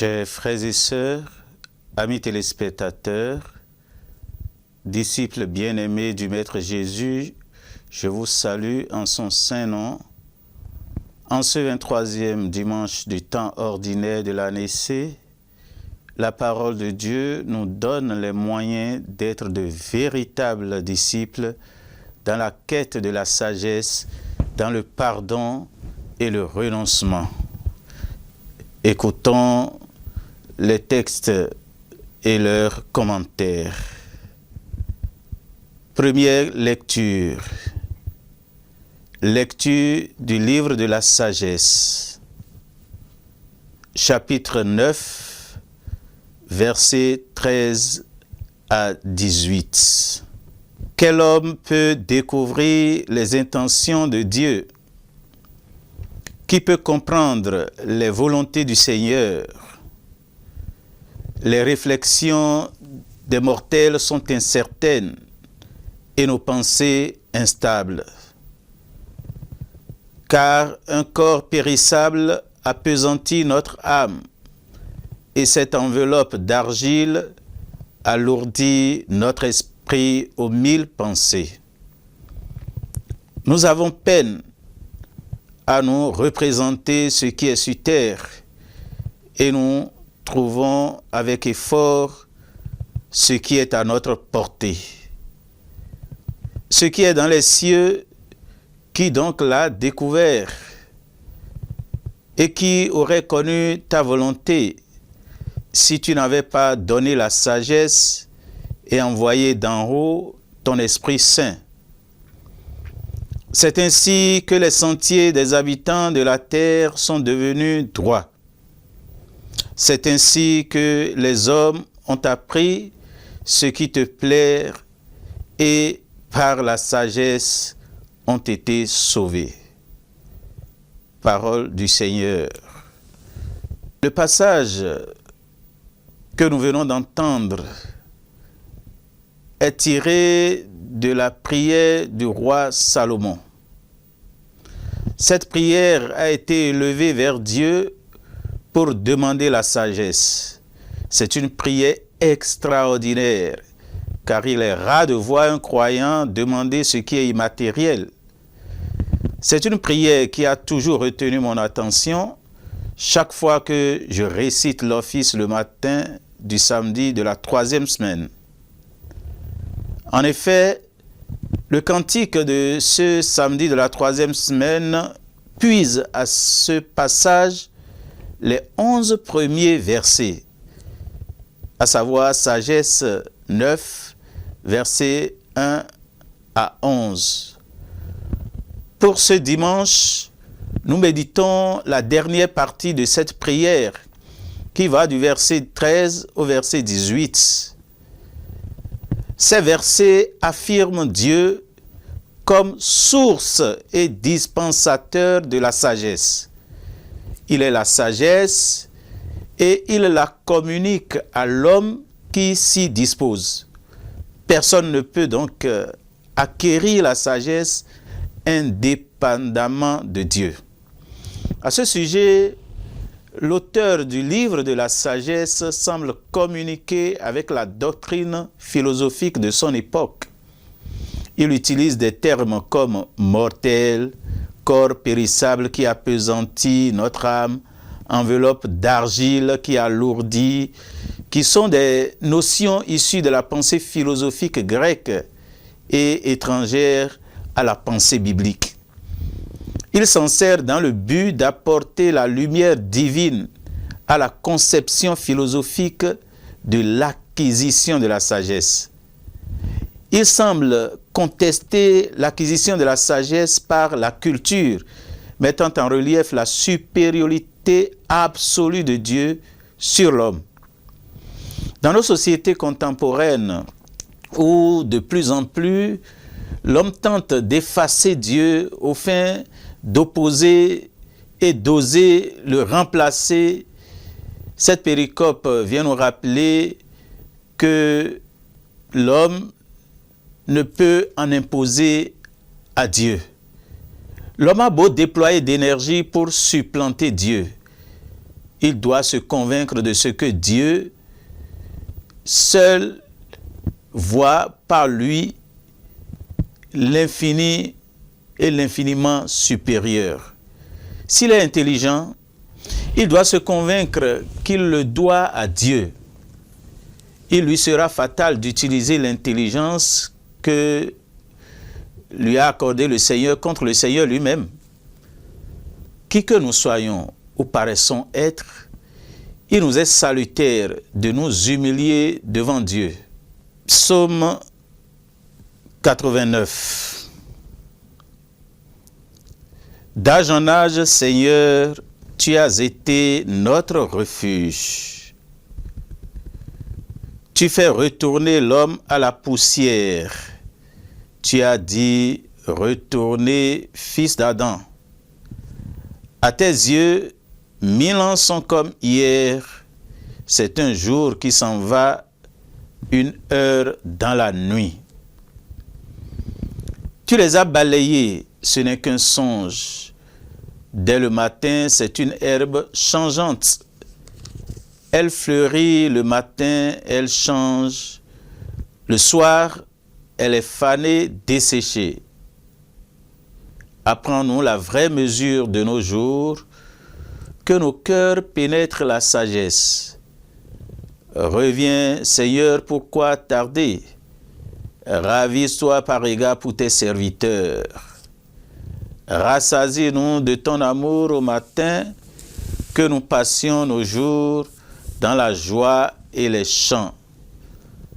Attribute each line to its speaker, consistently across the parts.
Speaker 1: Chers frères et sœurs, amis téléspectateurs, disciples bien-aimés du Maître Jésus, je vous salue en son saint nom. En ce 23e dimanche du temps ordinaire de l'année C, la parole de Dieu nous donne les moyens d'être de véritables disciples dans la quête de la sagesse, dans le pardon et le renoncement. Écoutons les textes et leurs commentaires. Première lecture. Lecture du livre de la sagesse. Chapitre 9, versets 13 à 18. Quel homme peut découvrir les intentions de Dieu? Qui peut comprendre les volontés du Seigneur? Les réflexions des mortels sont incertaines et nos pensées instables. Car un corps périssable appesantit notre âme, et cette enveloppe d'argile alourdit notre esprit aux 1000 pensées. Nous avons peine à nous représenter ce qui est sur terre, et nous trouvons avec effort ce qui est à notre portée. Ce qui est dans les cieux, qui donc l'a découvert et qui aurait connu ta volonté si tu n'avais pas donné la sagesse et envoyé d'en haut ton Esprit Saint. C'est ainsi que les sentiers des habitants de la terre sont devenus droits. C'est ainsi que les hommes ont appris ce qui te plaît et par la sagesse ont été sauvés. Parole du Seigneur. Le passage que nous venons d'entendre est tiré de la prière du roi Salomon. Cette prière a été élevée vers Dieu pour demander la sagesse. C'est une prière extraordinaire, car il est rare de voir un croyant demander ce qui est immatériel. C'est une prière qui a toujours retenu mon attention chaque fois que je récite l'office le matin du samedi de la 3e semaine. En effet, le cantique de ce samedi de la 3e semaine puise à ce passage les 11 premiers versets, à savoir sagesse 9, versets 1 à 11. Pour ce dimanche, nous méditons la dernière partie de cette prière qui va du verset 13 au verset 18. Ces versets affirment Dieu comme source et dispensateur de la sagesse. Il est la sagesse et il la communique à l'homme qui s'y dispose. Personne ne peut donc acquérir la sagesse indépendamment de Dieu. À ce sujet, l'auteur du livre de la sagesse semble communiquer avec la doctrine philosophique de son époque. Il utilise des termes comme mortel, corps périssable qui appesantit notre âme, enveloppe d'argile qui alourdit, qui sont des notions issues de la pensée philosophique grecque et étrangère à la pensée biblique. Il s'en sert dans le but d'apporter la lumière divine à la conception philosophique de l'acquisition de la sagesse. Il semble contester l'acquisition de la sagesse par la culture, mettant en relief la supériorité absolue de Dieu sur l'homme. Dans nos sociétés contemporaines, où de plus en plus l'homme tente d'effacer Dieu au fin d'opposer et d'oser le remplacer, cette péricope vient nous rappeler que l'homme ne peut en imposer à Dieu. L'homme a beau déployer d'énergie pour supplanter Dieu. il doit se convaincre de ce que Dieu seul voit par lui l'infini et l'infiniment supérieur. S'il est intelligent, il doit se convaincre qu'il le doit à Dieu. Il lui sera fatal d'utiliser l'intelligence que lui a accordée le Seigneur contre le Seigneur lui-même. Qui que nous soyons ou paraissons être, il nous est salutaire de nous humilier devant Dieu. Psaume 89. D'âge en âge, Seigneur, tu as été notre refuge. Tu fais retourner l'homme à la poussière. Tu as dit, retournez, fils d'Adam. À tes yeux, 1000 ans sont comme hier. C'est un jour qui s'en va, une heure dans la nuit. Tu les as balayés, ce n'est qu'un songe. Dès le matin, c'est une herbe changeante. Elle fleurit le matin, elle change. Le soir, elle est fanée, desséchée. Apprends-nous la vraie mesure de nos jours, que nos cœurs pénètrent la sagesse. Reviens, Seigneur, pourquoi tarder? Ravise-toi par égard pour tes serviteurs. Rassasie-nous de ton amour au matin, que nous passions nos jours dans la joie et les chants.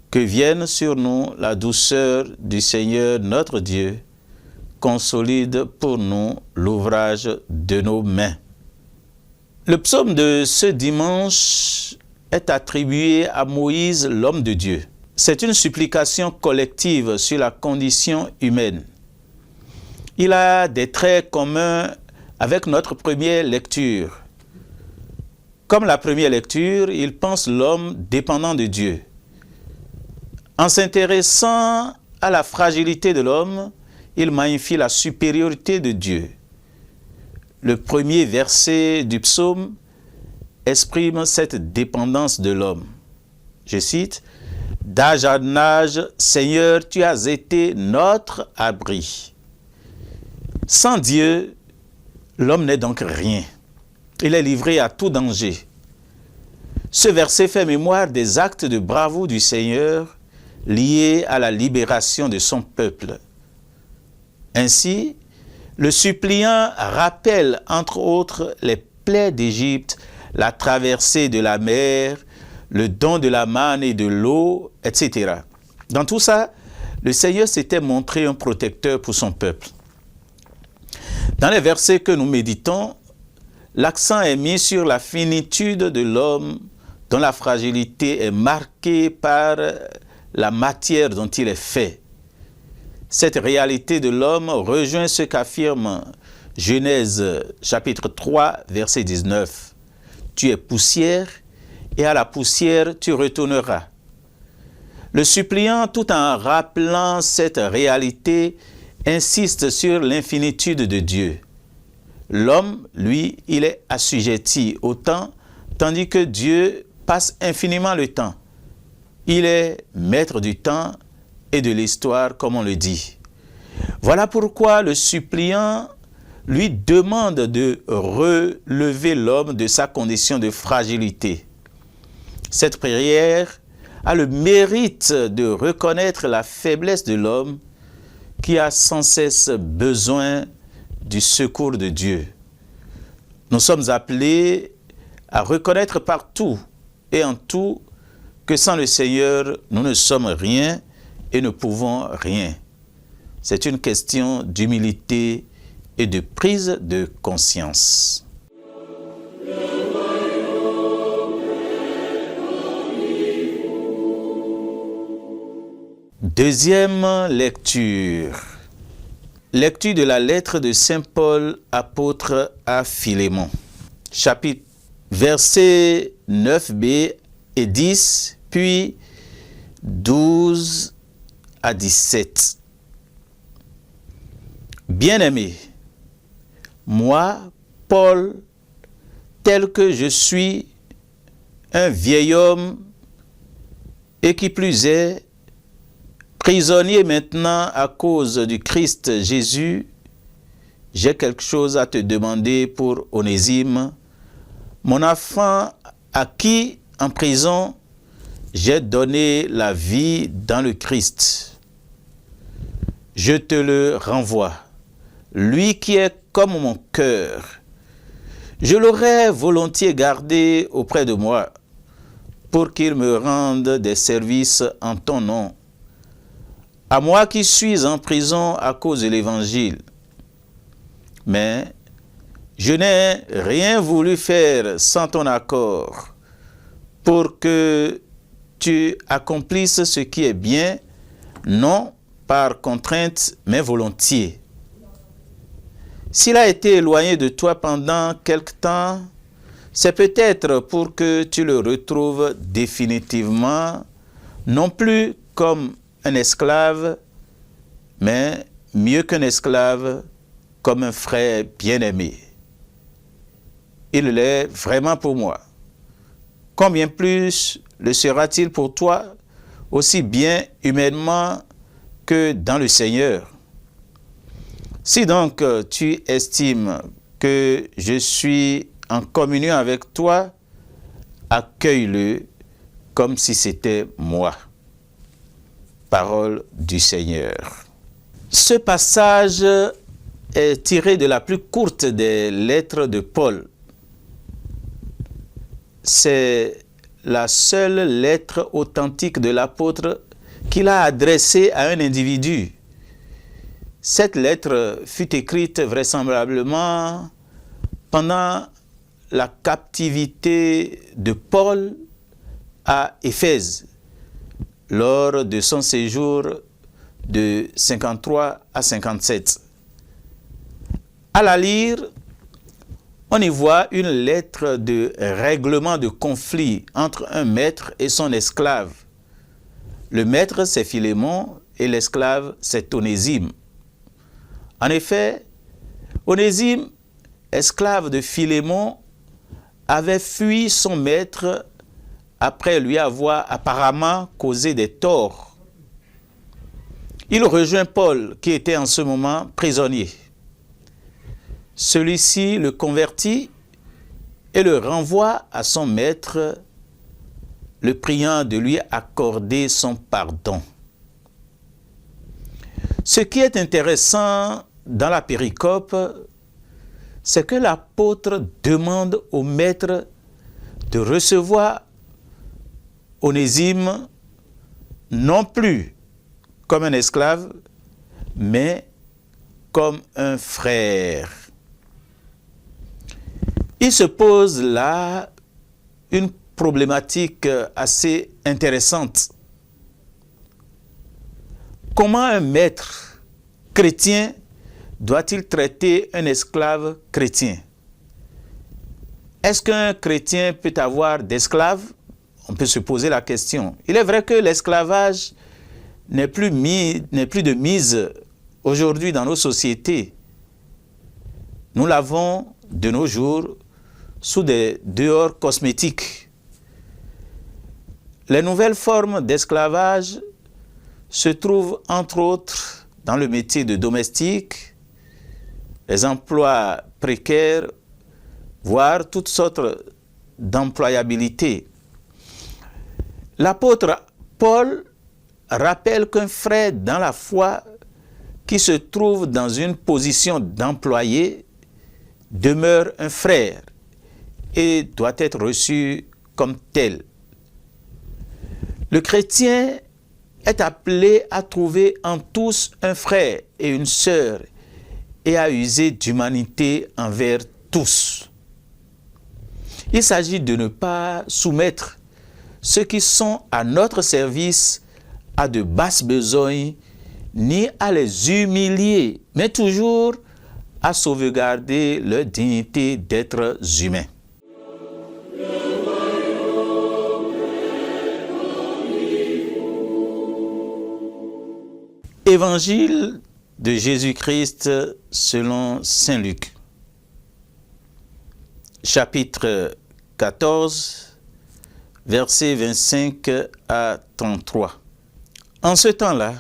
Speaker 1: Que vienne sur nous la douceur du Seigneur notre Dieu, consolide pour nous l'ouvrage de nos mains. Le psaume de ce dimanche est attribué à Moïse, l'homme de Dieu. C'est une supplication collective sur la condition humaine. Il a des traits communs avec notre première lecture. Comme la première lecture, il pense l'homme dépendant de Dieu. En s'intéressant à la fragilité de l'homme, il magnifie la supériorité de Dieu. Le premier verset du psaume exprime cette dépendance de l'homme. Je cite, « D'âge en âge, Seigneur, tu as été notre abri. » Sans Dieu, l'homme n'est donc rien. Il est livré à tout danger. Ce verset fait mémoire des actes de bravoure du Seigneur liés à la libération de son peuple. Ainsi, le suppliant rappelle entre autres les plaies d'Égypte, la traversée de la mer, le don de la manne et de l'eau, etc. Dans tout ça, le Seigneur s'était montré un protecteur pour son peuple. Dans les versets que nous méditons, l'accent est mis sur la finitude de l'homme dont la fragilité est marquée par la matière dont il est fait. Cette réalité de l'homme rejoint ce qu'affirme Genèse chapitre 3, verset 19. « Tu es poussière, et à la poussière tu retourneras. » Le suppliant, tout en rappelant cette réalité, insiste sur l'infinitude de Dieu. L'homme, lui, il est assujetti au temps, tandis que Dieu passe infiniment le temps. Il est maître du temps et de l'histoire, comme on le dit. Voilà pourquoi le suppliant lui demande de relever l'homme de sa condition de fragilité. Cette prière a le mérite de reconnaître la faiblesse de l'homme qui a sans cesse besoin du secours de Dieu. Nous sommes appelés à reconnaître partout et en tout que sans le Seigneur, nous ne sommes rien et ne pouvons rien. C'est une question d'humilité et de prise de conscience. Deuxième lecture. Lecture de la lettre de Saint Paul, apôtre à Philémon. Chapitre, versets 9b et 10, puis 12 à 17. Bien-aimés, moi, Paul, tel que je suis un vieil homme et qui plus est, prisonnier maintenant à cause du Christ Jésus, j'ai quelque chose à te demander pour Onésime, mon enfant à qui, en prison, j'ai donné la vie dans le Christ. Je te le renvoie, lui qui est comme mon cœur. Je l'aurais volontiers gardé auprès de moi pour qu'il me rende des services en ton nom. À moi qui suis en prison à cause de l'Évangile. Mais je n'ai rien voulu faire sans ton accord pour que tu accomplisses ce qui est bien, non par contrainte, mais volontiers. S'il a été éloigné de toi pendant quelque temps, c'est peut-être pour que tu le retrouves définitivement, non plus comme un esclave, mais mieux qu'un esclave, comme un frère bien-aimé. Il l'est vraiment pour moi. Combien plus le sera-t-il pour toi, aussi bien humainement que dans le Seigneur? Si donc tu estimes que je suis en communion avec toi, accueille-le comme si c'était moi. Parole du Seigneur. Ce passage est tiré de la plus courte des lettres de Paul. C'est la seule lettre authentique de l'apôtre qu'il a adressée à un individu. Cette lettre fut écrite vraisemblablement pendant la captivité de Paul à Éphèse, lors de son séjour de 53 à 57. À la lire, on y voit une lettre de règlement de conflit entre un maître et son esclave. Le maître, c'est Philémon, et l'esclave, c'est Onésime. En effet, Onésime, esclave de Philémon, avait fui son maître après lui avoir apparemment causé des torts. Il rejoint Paul, qui était en ce moment prisonnier. Celui-ci le convertit et le renvoie à son maître, le priant de lui accorder son pardon. Ce qui est intéressant dans la péricope, c'est que l'apôtre demande au maître de recevoir Onésime non plus comme un esclave, mais comme un frère. Il se pose là une problématique assez intéressante. Comment un maître chrétien doit-il traiter un esclave chrétien? Est-ce qu'un chrétien peut avoir d'esclaves? On peut se poser la question. Il est vrai que l'esclavage n'est plus de mise aujourd'hui dans nos sociétés. Nous l'avons de nos jours sous des dehors cosmétiques. Les nouvelles formes d'esclavage se trouvent entre autres dans le métier de domestique, les emplois précaires, voire toutes sortes d'employabilité. L'apôtre Paul rappelle qu'un frère dans la foi qui se trouve dans une position d'employé demeure un frère et doit être reçu comme tel. Le chrétien est appelé à trouver en tous un frère et une sœur et à user d'humanité envers tous. Il s'agit de ne pas soumettre ceux qui sont à notre service à de basses besognes, ni à les humilier, mais toujours à sauvegarder leur dignité d'êtres humains. Évangile de Jésus-Christ selon saint Luc. chapitre 14, versets 25 à 33. En ce temps-là,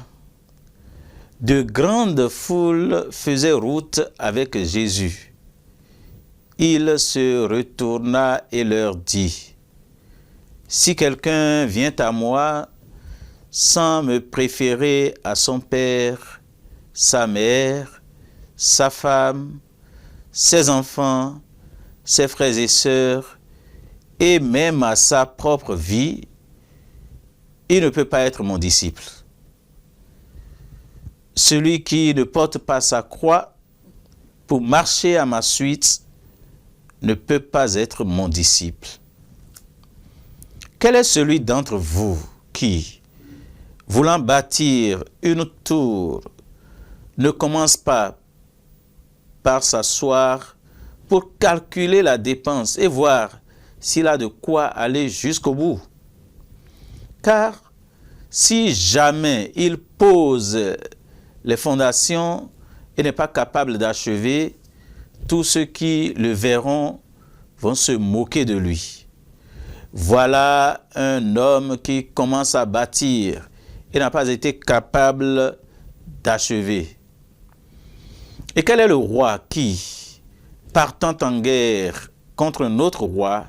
Speaker 1: de grandes foules faisaient route avec Jésus. Il se retourna et leur dit, « Si quelqu'un vient à moi sans me préférer à son père, sa mère, sa femme, ses enfants, ses frères et sœurs, et même à sa propre vie, il ne peut pas être mon disciple. Celui qui ne porte pas sa croix pour marcher à ma suite ne peut pas être mon disciple. Quel est celui d'entre vous qui, voulant bâtir une tour, ne commence pas par s'asseoir pour calculer la dépense et voir s'il a de quoi aller jusqu'au bout? Car si jamais il pose les fondations et n'est pas capable d'achever, tous ceux qui le verront vont se moquer de lui. Voilà un homme qui commence à bâtir et n'a pas été capable d'achever. Et quel est le roi qui, partant en guerre contre un autre roi,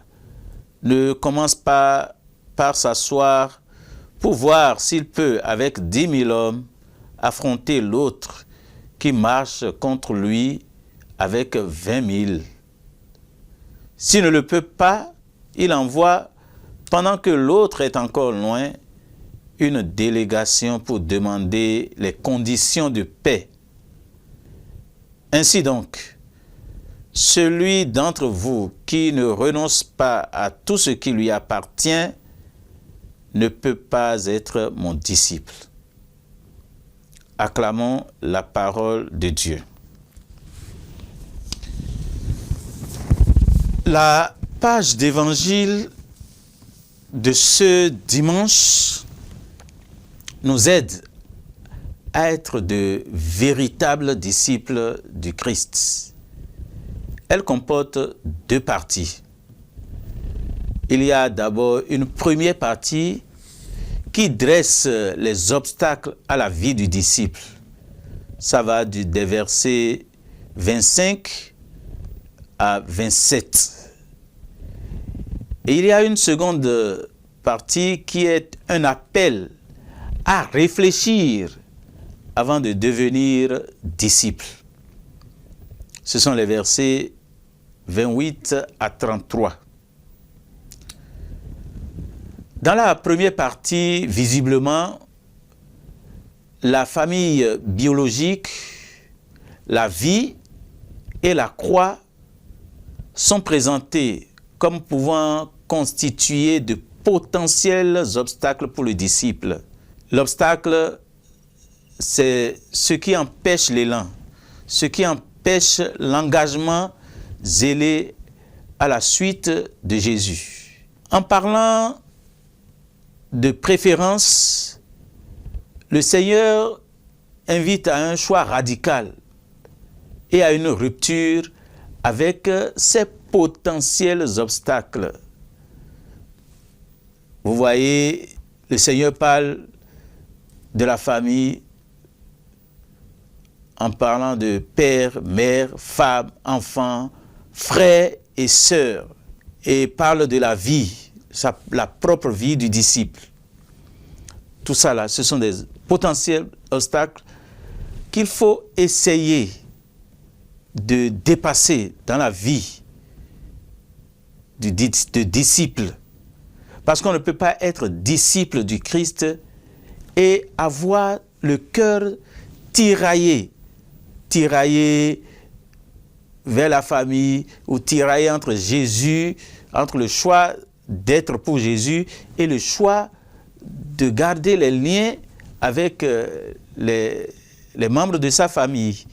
Speaker 1: ne commence pas par s'asseoir pour voir s'il peut, avec 10 000 hommes, affronter l'autre qui marche contre lui avec 20 000. S'il ne le peut pas, il envoie, pendant que l'autre est encore loin, une délégation pour demander les conditions de paix. Ainsi donc, celui d'entre vous qui ne renonce pas à tout ce qui lui appartient ne peut pas être mon disciple. Acclamons la parole de Dieu. La page d'évangile de ce dimanche nous aide à être de véritables disciples du Christ. Elle comporte 2 parties. Il y a d'abord une première partie qui dresse les obstacles à la vie du disciple. Ça va des versets 25 à 27. Et il y a une seconde partie qui est un appel à réfléchir avant de devenir disciple. Ce sont les versets 28 à 33. Dans la première partie, visiblement, la famille biologique, la vie et la croix sont présentées comme pouvant constituer de potentiels obstacles pour le disciple. L'obstacle, c'est ce qui empêche l'élan, ce qui empêche l'engagement zélé à la suite de Jésus. En parlant de préférence, le Seigneur invite à un choix radical et à une rupture avec ces potentiels obstacles. Vous voyez, le Seigneur parle de la famille en parlant de père, mère, femme, enfant, frères et sœurs, et parle de la vie, la propre vie du disciple. Tout ça là, ce sont des potentiels obstacles qu'il faut essayer de dépasser dans la vie de disciple. Parce qu'on ne peut pas être disciple du Christ et avoir le cœur tiraillé vers la famille ou tiraillé entre Jésus, entre le choix d'être pour Jésus et le choix de garder les liens avec les membres de sa famille.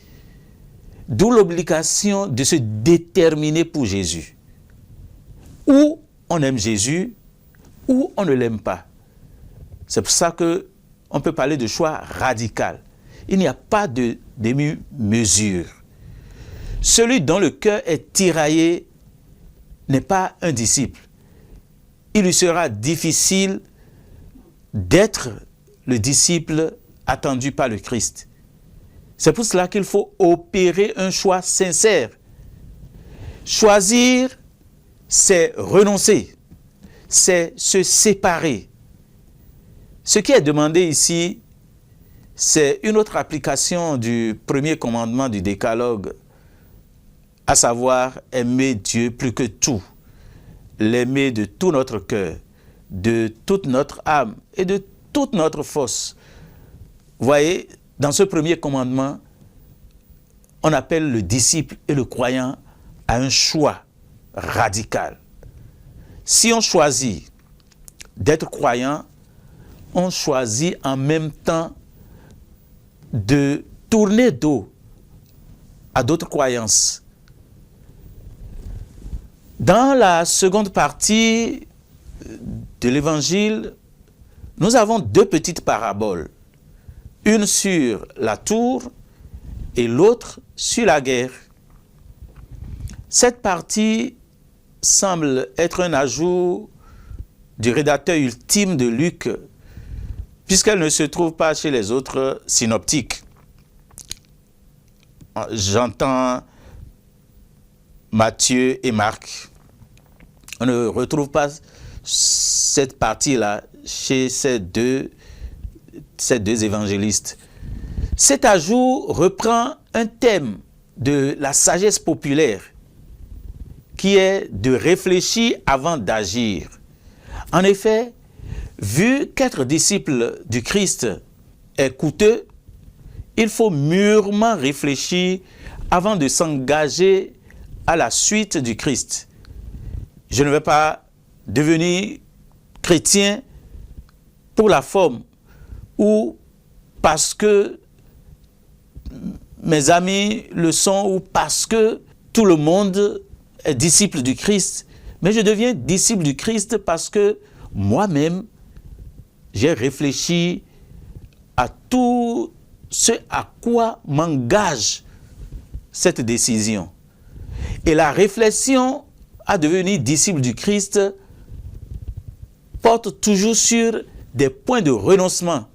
Speaker 1: D'où l'obligation de se déterminer pour Jésus. Ou on aime Jésus, ou on ne l'aime pas. C'est pour ça qu'on peut parler de choix radical. Il n'y a pas de demi-mesure. Celui dont le cœur est tiraillé n'est pas un disciple, il lui sera difficile d'être le disciple attendu par le Christ. C'est pour cela qu'il faut opérer un choix sincère. Choisir, c'est renoncer, c'est se séparer. Ce qui est demandé ici, c'est une autre application du premier commandement du décalogue, à savoir aimer Dieu plus que tout, l'aimer de tout notre cœur, de toute notre âme et de toute notre force. Vous voyez, dans ce premier commandement, on appelle le disciple et le croyant à un choix radical. Si on choisit d'être croyant, on choisit en même temps de tourner dos à d'autres croyances. Dans la seconde partie de l'Évangile, nous avons deux petites paraboles. Une sur la tour et l'autre sur la guerre. Cette partie semble être un ajout du rédacteur ultime de Luc, puisqu'elle ne se trouve pas chez les autres synoptiques. J'entends Matthieu et Marc. On ne retrouve pas cette partie-là chez ces deux évangélistes. Cet ajout reprend un thème de la sagesse populaire qui est de réfléchir avant d'agir. En effet, vu qu'être disciple du Christ est coûteux, il faut mûrement réfléchir avant de s'engager à la suite du Christ. Je ne vais pas devenir chrétien pour la forme ou parce que mes amis le sont ou parce que tout le monde est disciple du Christ. Mais je deviens disciple du Christ parce que moi-même, j'ai réfléchi à tout ce à quoi m'engage cette décision. Et la réflexion à devenir disciple du Christ porte toujours sur des points de renoncement.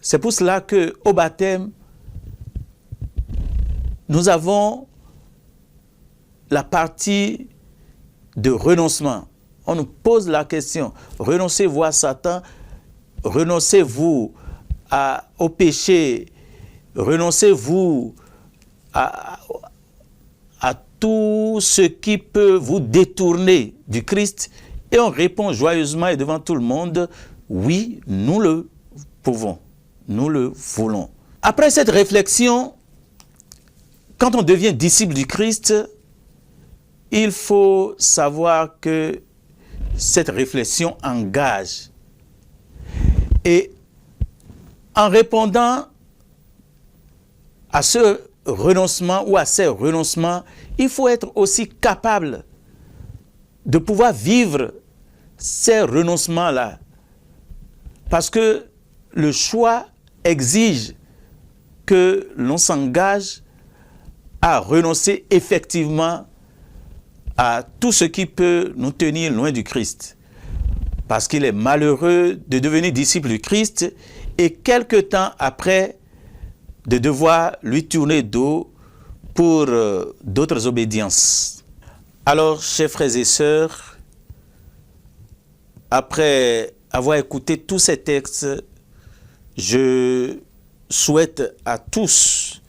Speaker 1: C'est pour cela qu'au baptême, nous avons la partie de renoncement. On nous pose la question, renoncez-vous à Satan, renoncez-vous au péché, renoncez-vous à tout ce qui peut vous détourner du Christ? Et on répond joyeusement et devant tout le monde, oui, nous le pouvons, nous le voulons. Après cette réflexion, quand on devient disciple du Christ, il faut savoir que cette réflexion engage. Et en répondant à ce renoncement ou à ces renoncements, il faut être aussi capable de pouvoir vivre ces renoncements-là. Parce que le choix exige que l'on s'engage à renoncer effectivement à tout ce qui peut nous tenir loin du Christ. Parce qu'il est malheureux de devenir disciple du Christ et quelque temps après de devoir lui tourner dos pour d'autres obédiences. Alors, chers frères et sœurs, après avoir écouté tous ces textes, je souhaite à tous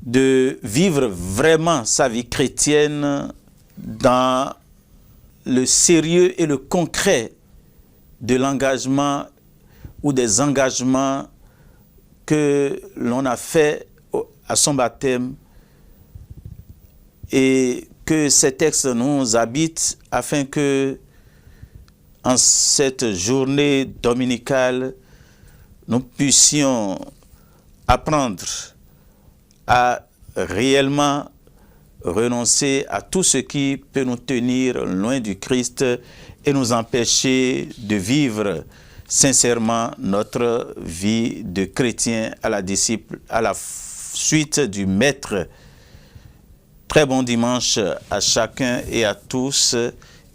Speaker 1: de vivre vraiment sa vie chrétienne dans le sérieux et le concret de l'engagement ou des engagements que l'on a fait à son baptême, et que ces textes nous habitent afin que en cette journée dominicale, nous puissions apprendre à réellement renoncer à tout ce qui peut nous tenir loin du Christ et nous empêcher de vivre sincèrement notre vie de chrétien à la suite du Maître Très bon dimanche à chacun et à tous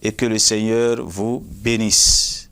Speaker 1: et que le Seigneur vous bénisse.